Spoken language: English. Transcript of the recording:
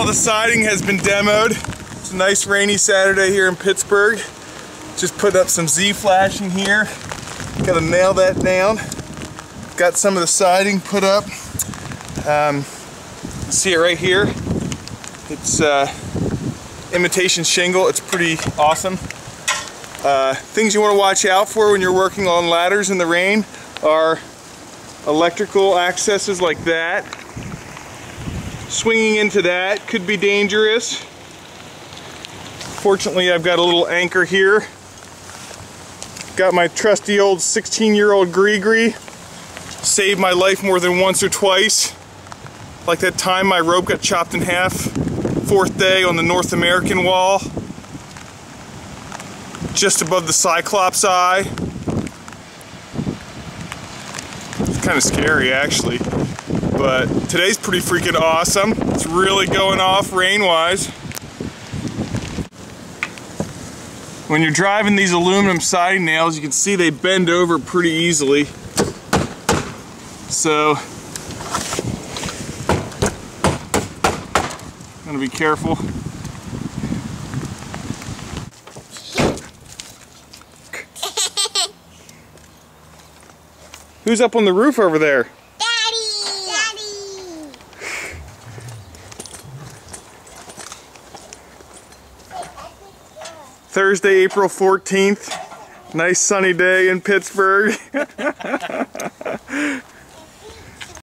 all the siding has been demoed. It's a nice rainy Saturday here in Pittsburgh. Just put up some Z-flashing here. Gotta nail that down. Got some of the siding put up. See it right here. It's imitation shingle. It's pretty awesome. Things you want to watch out for when you're working on ladders in the rain are electrical accesses like that. Swinging into that could be dangerous. Fortunately, I've got a little anchor here. Got my trusty old 16-year-old Gree. Saved my life more than once or twice. Like that time my rope got chopped in half, 4th day on the North American wall, just above the Cyclops eye. It's kind of scary actually, but today's pretty freaking awesome. It's really going off rain-wise. When you're driving these aluminum siding nails, you can see they bend over pretty easily. So, I'm gonna be careful. Who's up on the roof over there? Daddy! Daddy! Thursday, April 14th. Nice sunny day in Pittsburgh.